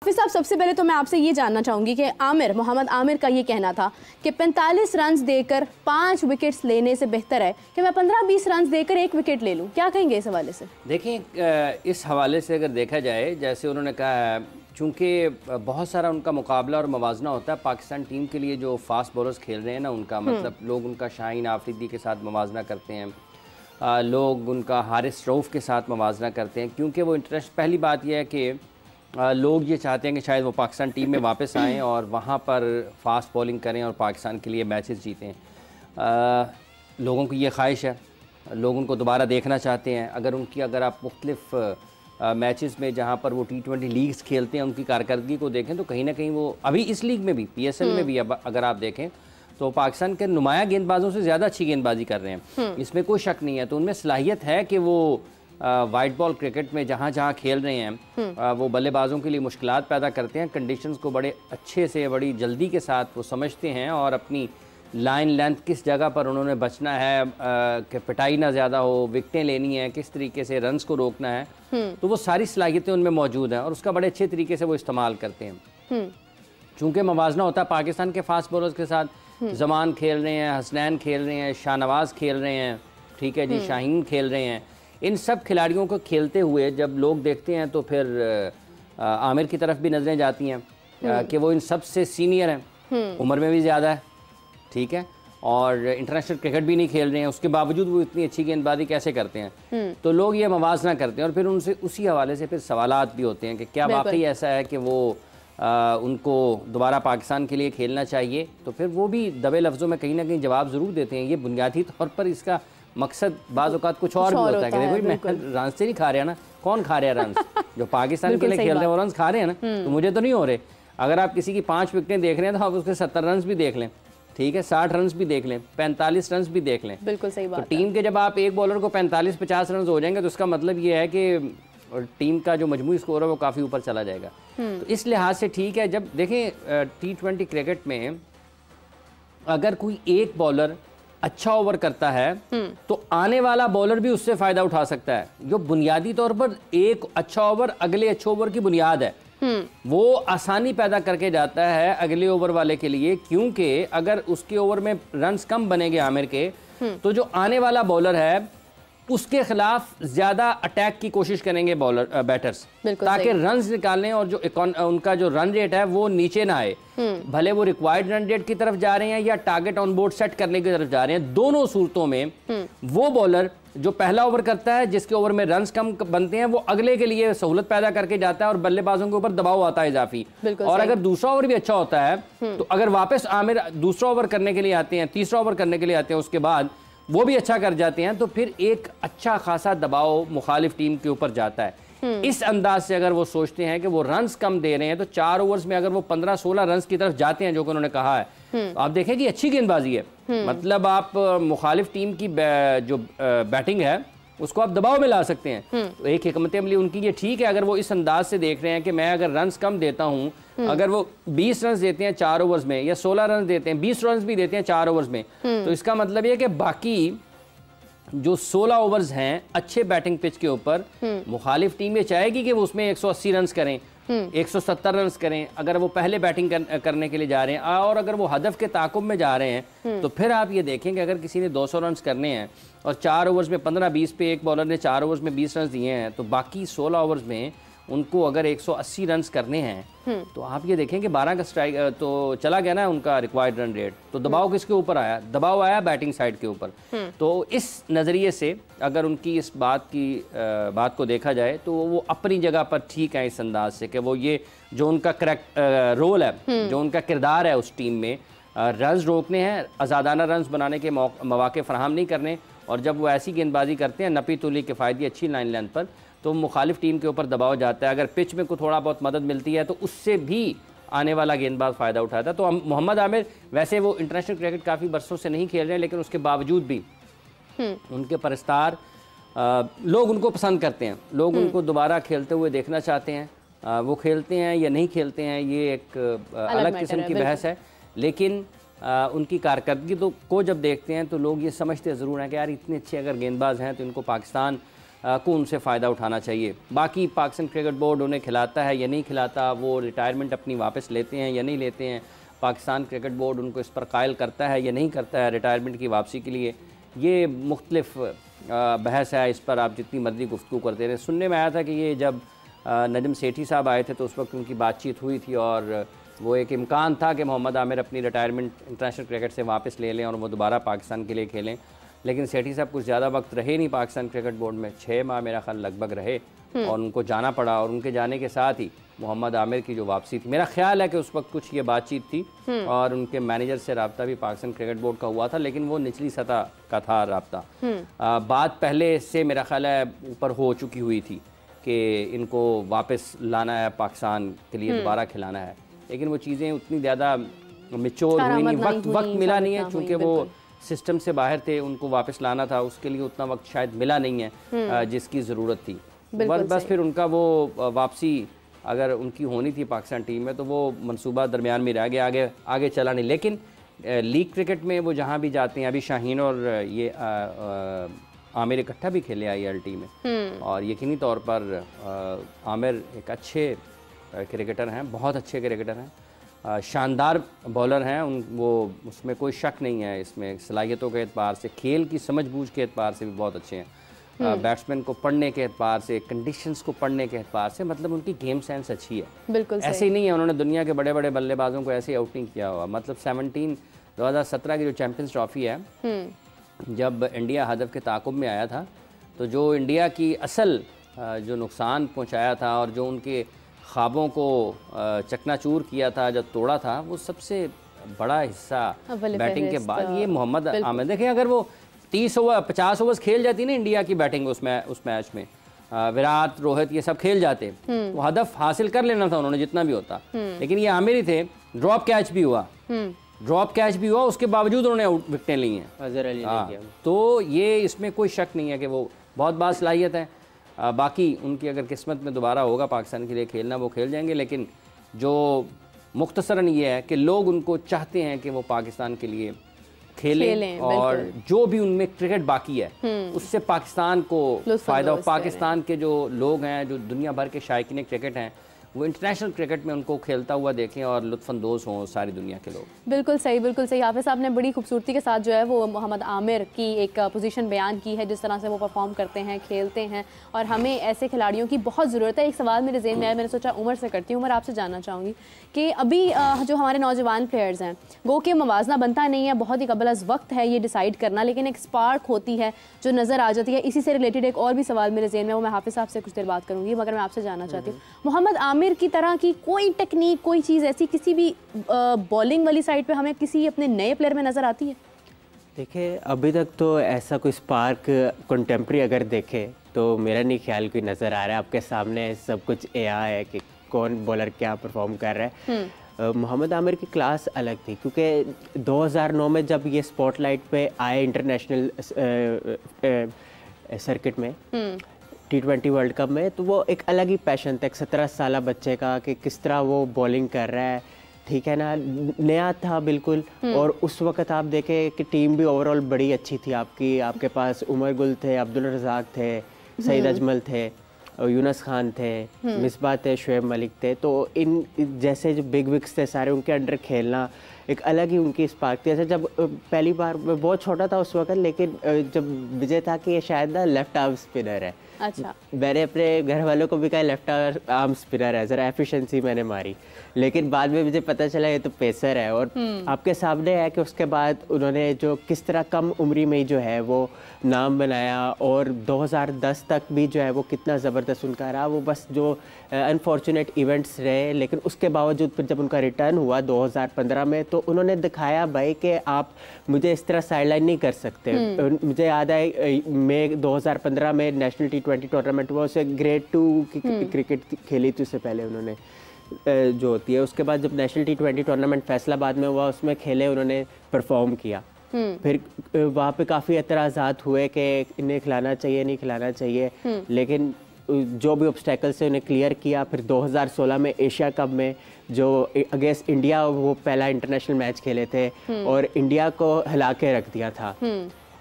हाफिज साहब, सबसे पहले तो मैं आपसे ये जानना चाहूँगी कि मोहम्मद आमिर का ये कहना था कि 45 रन देकर 5 विकेट्स लेने से बेहतर है कि मैं 15-20 रन देकर 1 विकेट ले लूँ। क्या कहेंगे इस हवाले से? देखिए, इस हवाले से अगर देखा जाए, जैसे उन्होंने कहा है, चूँकि बहुत सारा उनका मुकाबला और मवाजना होता है पाकिस्तान टीम के लिए, जो फास्ट बॉलर्स खेल रहे हैं ना उनका, मतलब लोग उनका शाहीन आफरीदी के साथ मवाजना करते हैं, लोग उनका हारिस रऊफ़ के साथ मवाजना करते हैं, क्योंकि वो इंटरेस्ट, पहली बात यह है कि लोग ये चाहते हैं कि शायद वो पाकिस्तान टीम में वापस आएँ और वहाँ पर फास्ट बॉलिंग करें और पाकिस्तान के लिए मैचेस जीतें। लोगों की ये ख्वाहिश है, लोग उनको दोबारा देखना चाहते हैं। अगर आप मुख्तलिफ मैचेस में जहाँ पर वो T20 लीग्स खेलते हैं उनकी कारकर्दगी को देखें तो कहीं ना कहीं वो अभी इस लीग में भी, PSL में भी अगर आप देखें तो पाकिस्तान के नुमाया गेंदबाजों से ज़्यादा अच्छी गेंदबाजी कर रहे हैं, इसमें कोई शक नहीं है। तो उनमें सलाहियत है कि वो वाइट बॉल क्रिकेट में जहाँ जहाँ खेल रहे हैं वो बल्लेबाजों के लिए मुश्किलात पैदा करते हैं, कंडीशंस को बड़े अच्छे से, बड़ी जल्दी के साथ वो समझते हैं और अपनी लाइन लेंथ किस जगह पर उन्होंने बचना है कि पिटाई ना ज़्यादा हो, विकटें लेनी है, किस तरीके से रन्स को रोकना है, तो वो सारी सलाहियतें उनमें मौजूद हैं और उसका बड़े अच्छे तरीके से वो इस्तेमाल करते हैं। चूँकि मवाजना होता है पाकिस्तान के फास्ट बॉलर्स के साथ, जमान खेल रहे हैं, हसनैन खेल रहे हैं, शाहनवाज खेल रहे हैं, ठीक है जी, शाहीन खेल रहे हैं, इन सब खिलाड़ियों को खेलते हुए जब लोग देखते हैं तो फिर आमिर की तरफ भी नज़रें जाती हैं कि वो इन सब से सीनियर हैं, उम्र में भी ज़्यादा है, ठीक है, और इंटरनेशनल क्रिकेट भी नहीं खेल रहे हैं, उसके बावजूद वो इतनी अच्छी गेंदबाजी कैसे करते हैं। तो लोग ये मवाजना करते हैं और फिर उनसे उसी हवाले से फिर सवालात भी होते हैं कि क्या वाकई ऐसा है कि वो उनको दोबारा पाकिस्तान के लिए खेलना चाहिए। तो फिर वो भी दबे लफ्ज़ों में कहीं ना कहीं जवाब ज़रूर देते हैं। ये बुनियादी तौर पर इसका मकसद बाज़ औक़ात कुछ और भी होता है कि देखो मैं रन से नहीं खा रहा ना, कौन खा रहा है रन? जो पाकिस्तान के लिए खेल रहे हैं वो रन खा रहे हैं ना, तो मुझे तो नहीं हो रहे। अगर आप किसी की 5 विकेटें देख रहे हैं तो आप उसके 70 रन भी देख लें, ठीक है, 60 रन भी देख लें, 45 रन भी देख लें। बिल्कुल सही बात। तो टीम के जब आप एक बॉलर को 45-50 रन हो जाएंगे तो उसका मतलब ये है कि टीम का जो मजमूई स्कोर है वो काफ़ी ऊपर चला जाएगा। तो इस लिहाज से ठीक है। जब देखें T20 क्रिकेट में अगर कोई एक बॉलर अच्छा ओवर करता है तो आने वाला बॉलर भी उससे फ़ायदा उठा सकता है। जो बुनियादी तौर पर एक अच्छा ओवर अगले अच्छे ओवर की बुनियाद है, वो आसानी पैदा करके जाता है अगले ओवर वाले के लिए, क्योंकि अगर उसके ओवर में रन्स कम बनेंगे आमिर के, तो जो आने वाला बॉलर है उसके खिलाफ ज्यादा अटैक की कोशिश करेंगे बॉलर बैटर्स, ताकि रन्स निकालें और जो उनका जो रन रेट है वो नीचे ना आए। भले वो रिक्वायर्ड रन रेट की तरफ जा रहे हैं या टारगेट ऑन बोर्ड सेट करने की तरफ जा रहे हैं, दोनों सूरतों में वो बॉलर जो पहला ओवर करता है जिसके ओवर में रन्स कम बनते हैं वो अगले के लिए सहूलत पैदा करके जाता है और बल्लेबाजों के ऊपर दबाव आता है इजाफी। और अगर दूसरा ओवर भी अच्छा होता है तो अगर वापस आमिर दूसरा ओवर करने के लिए आते हैं, तीसरा ओवर करने के लिए आते हैं, उसके बाद वो भी अच्छा कर जाते हैं, तो फिर एक अच्छा खासा दबाव मुखालिफ टीम के ऊपर जाता है। इस अंदाज से अगर वो सोचते हैं कि वो रन्स कम दे रहे हैं तो 4 ओवर्स में अगर वो 15-16 रन्स की तरफ जाते हैं जो कि उन्होंने कहा है, तो आप देखें कि अच्छी गेंदबाजी है। मतलब आप मुखालिफ टीम की जो बैटिंग है उसको आप दबाव में ला सकते हैं। तो एक हिकमत अमली उनकी ये ठीक है। अगर वो इस अंदाज से देख रहे हैं कि मैं अगर रन्स कम देता हूं, अगर वो 20 रन देते हैं 4 ओवर्स में या 16 रन देते हैं, 20 रन भी देते हैं 4 ओवर्स में, तो इसका मतलब ये कि बाकी जो 16 ओवर्स हैं अच्छे बैटिंग पिच के ऊपर मुखालिफ टीम ये चाहेगी कि वो उसमें 180 रन करें, 170 रन करें अगर वो पहले बैटिंग करने के लिए जा रहे हैं। और अगर वो हदफ के ताकुब में जा रहे हैं तो फिर आप ये देखेंगे अगर किसी ने 200 रन करने हैं और 4 ओवर्स में 15-20 पे एक बॉलर ने 4 ओवर्स में 20 रन दिए हैं, तो बाकी 16 ओवर्स में उनको अगर 180 रन करने हैं तो आप ये देखें कि 12 का स्ट्राइक तो चला गया ना उनका रिक्वायर्ड रन रेट। तो दबाव किसके ऊपर आया? दबाव आया बैटिंग साइड के ऊपर। तो इस नज़रिए से अगर उनकी इस बात को देखा जाए तो वो अपनी जगह पर ठीक है इस अंदाज से कि वो ये जो उनका करेक्ट रोल है, जो उनका किरदार है उस टीम में, रन्स रोकने हैं, आज़ादाना रन्स बनाने के मौके फराहम नहीं करने। और जब वो ऐसी गेंदबाजी करते हैं नपी तुली किफ़ायती अच्छी लाइन लेंथ पर, तो मुखालिफ टीम के ऊपर दबाव जाता है। अगर पिच में को थोड़ा बहुत मदद मिलती है तो उससे भी आने वाला गेंदबाज फ़ायदा उठाता है। तो मोहम्मद आमिर वैसे वो इंटरनेशनल क्रिकेट काफ़ी बरसों से नहीं खेल रहे हैं, लेकिन उसके बावजूद भी उनके परस्तार लोग उनको पसंद करते हैं, लोग उनको दोबारा खेलते हुए देखना चाहते हैं। वो खेलते हैं या नहीं खेलते हैं ये एक अलग किस्म की बहस है, लेकिन उनकी कारकर्दगी को जब देखते हैं तो लोग ये समझते ज़रूर हैं कि यार इतने अच्छे अगर गेंदबाज हैं तो इनको पाकिस्तान को उनसे फ़ायदा उठाना चाहिए। बाकी पाकिस्तान क्रिकेट बोर्ड उन्हें खिलाता है या नहीं खिलाता, वो रिटायरमेंट अपनी वापस लेते हैं या नहीं लेते हैं, पाकिस्तान क्रिकेट बोर्ड उनको इस पर कायल करता है या नहीं करता है रिटायरमेंट की वापसी के लिए, ये मुख्तलिफ बहस है। इस पर आप जितनी मर्जी गुफ्तगू करते रहे। सुनने में आया था कि ये जब नजम सेठी साहब आए थे तो उस वक्त उनकी बातचीत हुई थी और वो एक इम्कान था कि मोहम्मद आमिर अपनी रिटायरमेंट इंटरनेशनल क्रिकेट से वापस ले लें और वो दोबारा पाकिस्तान के लिए खेलें। लेकिन सेठी साहब कुछ ज़्यादा वक्त रहे नहीं पाकिस्तान क्रिकेट बोर्ड में, 6 माह मेरा ख्याल लगभग रहे और उनको जाना पड़ा। और उनके जाने के साथ ही मोहम्मद आमिर की जो वापसी थी, मेरा ख्याल है कि उस वक्त कुछ ये बातचीत थी और उनके मैनेजर से रब्ता भी पाकिस्तान क्रिकेट बोर्ड का हुआ था, लेकिन वो निचली सतह का था रब्ता। बात पहले से मेरा ख्याल है ऊपर हो चुकी हुई थी कि इनको वापस लाना है, पाकिस्तान के लिए दोबारा खिलाना है, लेकिन वो चीज़ें उतनी ज़्यादा मिच्योर हुई नहीं, वक्त मिला नहीं है, चूँकि वो सिस्टम से बाहर थे, उनको वापस लाना था, उसके लिए उतना वक्त शायद मिला नहीं है जिसकी ज़रूरत थी। बस फिर उनका वो वापसी अगर उनकी होनी थी पाकिस्तान टीम में तो वो मंसूबा दरमियान में रह गया, आगे चला नहीं। लेकिन लीग क्रिकेट में वो जहाँ भी जाते हैं, अभी शाहीन और ये आमिर इकट्ठा भी खेले ILT में और यकीनी तौर पर आमिर एक अच्छे क्रिकेटर हैं, बहुत अच्छे क्रिकेटर हैं, शानदार बॉलर हैं, वो उसमें कोई शक नहीं है। इसमें सलाहियतों के एतबार से, खेल की समझबूझ के एतबार से भी बहुत अच्छे हैं, बैट्समैन को पढ़ने के एतबार से, कंडीशंस को पढ़ने के एतबार से, मतलब उनकी गेम सेंस अच्छी है। बिल्कुल ऐसे ही नहीं है उन्होंने दुनिया के बड़े बड़े बल्लेबाजों को ऐसे आउट नहीं किया हुआ। मतलब 2017 की जो चैम्पियंस ट्रॉफी है, जब इंडिया हदफ के ताक़ुब में आया था तो जो इंडिया की असल जो नुकसान पहुँचाया था और जो उनके ख्वाबों को चकनाचूर किया था, जब तोड़ा था, वो सबसे बड़ा हिस्सा बैटिंग के बाद ये मोहम्मद आमिर। देखें अगर वो 30 ओवर 50 ओवर्स खेल जाती ना इंडिया की बैटिंग उस मैच में, विराट रोहित ये सब खेल जाते, वो हदफ हासिल कर लेना था उन्होंने जितना भी होता। लेकिन ये आमिर ही थे, ड्रॉप कैच भी हुआ, उसके बावजूद उन्होंने विकेटें ली हैं। अजहर अली ने किया। तो ये इसमें कोई शक नहीं है कि वो बहुत बासलाहियत है। बाकी उनकी अगर किस्मत में दोबारा होगा पाकिस्तान के लिए खेलना, वो खेल जाएंगे। लेकिन जो मुख्तसरन ये है कि लोग उनको चाहते हैं कि वो पाकिस्तान के लिए खेलें और जो भी उनमें क्रिकेट बाकी है उससे पाकिस्तान को फ़ायदा हो। पाकिस्तान के जो लोग हैं, जो दुनिया भर के शायकीन क्रिकेट हैं, वो इंटरनेशनल क्रिकेट में उनको खेलता हुआ देखें और लुत्फ़अंदोज़ हों सारी दुनिया के लोग। बिल्कुल सही, बिल्कुल सही। हाफिज़ साहब ने बड़ी खूबसूरती के साथ जो है वो मोहम्मद आमिर की एक पोजीशन बयान की है, जिस तरह से वो परफॉर्म करते हैं, खेलते हैं, और हमें ऐसे खिलाड़ियों की बहुत ज़रूरत है। एक सवाल मेरे ज़हन में आया, मैंने सोचा उमर से करती हूँ। उमर, आपसे जानना चाहूँगी कि अभी जो हमारे नौजवान प्लेयर्स हैं, गो के मवाजना बनता नहीं है, बहुत ही कबल अज़ वक्त है ये डिसाइड करना, लेकिन एक स्पार्क होती है जो नज़र आ जाती है। इसी से रिलेटेड एक और भी सवाल मेरे ज़हन में, वो मैं हाफिज़ साहब से कुछ देर बात करूँगी, मगर मैं आपसे जानना चाहती हूँ, मोहम्मद आमिर की तरह की कोई टेक्निक, कोई चीज़ ऐसी किसी भी बॉलिंग वाली साइड पे हमें किसी अपने नए प्लेयर में नज़र आती है? देखिए, अभी तक तो ऐसा कोई स्पार्क कंटेम्प्रेरी अगर देखे तो मेरा नहीं ख्याल कोई नज़र आ रहा है। आपके सामने सब कुछ AI है कि कौन बॉलर क्या परफॉर्म कर रहा है। मोहम्मद आमिर की क्लास अलग थी, क्योंकि 2009 में जब ये स्पॉटलाइट पे आए इंटरनेशनल सर्किट में, T20 वर्ल्ड कप में, तो वो एक अलग ही पैशन था एक 17 साल बच्चे का कि किस तरह वो बॉलिंग कर रहा है, ठीक है ना, नया था बिल्कुल। और उस वक्त आप देखें कि टीम भी ओवरऑल बड़ी अच्छी थी आपकी, आपके पास उमर गुल थे, अब्दुल रज़ाक थे, सईद अजमल थे, यूनस खान थे, मिसबाह थे, शुएब मलिक थे। तो इन जैसे जो बिग विक्स थे सारे, उनके अंडर खेलना एक अलग ही उनकी स्पार्क थी। ऐसे जब पहली बार, मैं बहुत छोटा था उस वक्त, लेकिन जब विजय था कि ये शायद ना लेफ्ट आर्म स्पिनर है, अच्छा, मैंने अपने घर वालों को भी कहा लेफ्ट आर्म स्पिनर है, ज़रा एफिशिएंसी मैंने मारी, लेकिन बाद में मुझे पता चला ये तो पेसर है। और आपके सामने है कि उसके बाद उन्होंने जो किस तरह कम उम्री में जो है वो नाम बनाया, और 2010 तक भी जो है वो कितना ज़बरदस्त उनका रहा। वो बस जो अनफॉर्चुनेट इवेंट्स रहे, लेकिन उसके बावजूद फिर जब उनका रिटर्न हुआ 2015 में, तो उन्होंने दिखाया भाई कि आप मुझे इस तरह साइडलाइन नहीं कर सकते। मुझे याद है मैं 2015 में नेशनल T20 टूर्नामेंट हुआ, उसे ग्रेड 2 की क्रिकेट खेली थी उससे पहले उन्होंने, जो होती है। उसके बाद जब नेशनल T20 टूर्नामेंट फैसलाबाद में हुआ, उसमें खेले, उन्होंने परफॉर्म किया। फिर वहाँ पे काफ़ी एतराज़ात हुए कि इन्हें खिलाना चाहिए, नहीं खिलाना चाहिए, लेकिन जो भी ऑब्स्टेकल्स है उन्हें क्लियर किया। फिर 2016 में एशिया कप में जो अगेंस्ट इंडिया वो पहला इंटरनेशनल मैच खेले थे और इंडिया को हिला के रख दिया था।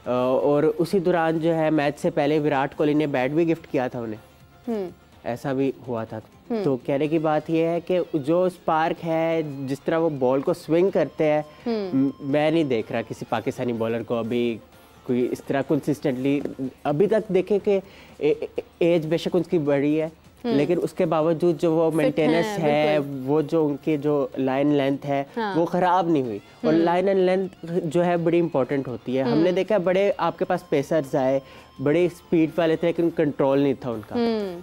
और उसी दौरान जो है मैच से पहले विराट कोहली ने बैट भी गिफ्ट किया था उन्हें, ऐसा भी हुआ था। तो कहने की बात यह है कि जो स्पार्क है, जिस तरह वो बॉल को स्विंग करते हैं, मैं नहीं देख रहा किसी पाकिस्तानी बॉलर को अभी कोई इस तरह कंसिस्टेंटली। अभी तक देखे कि एज बेशक उनकी बड़ी है, लेकिन उसके बावजूद जो वो मेंटेनेंस है, वो जो उनकी जो लाइन लेंथ है, वो ख़राब नहीं हुई। और लाइन एंड लेंथ जो है बड़ी इंपॉर्टेंट होती है। हमने देखा बड़े आपके पास पेसर्स आए, बड़े स्पीड वाले थे, लेकिन कंट्रोल नहीं था उनका।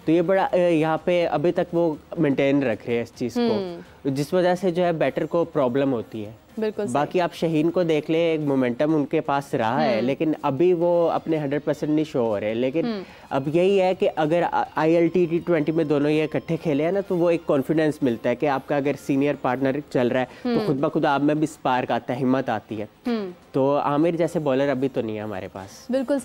तो ये बड़ा यहाँ पे अभी तक वो मेंटेन रख रहे हैं इस चीज़ को, जिस वजह से जो है बैटर को प्रॉब्लम होती है। बिल्कुल। बाकी आप शहीन को देख ले, एक मोमेंटम उनके पास रहा है, लेकिन अभी वो अपने 100% नहीं शो हो रहे। लेकिन अब यही है कि अगर ILT T20 में दोनों ये इकट्ठे खेले हैं ना, तो वो एक कॉन्फिडेंस मिलता है कि आपका अगर सीनियर पार्टनर चल रहा है तो खुद ब खुद आप में भी स्पार्क आता है, हिम्मत आती है। तो आमिर जैसे बॉलर अभी तो नहीं है हमारे पास। बिल्कुल।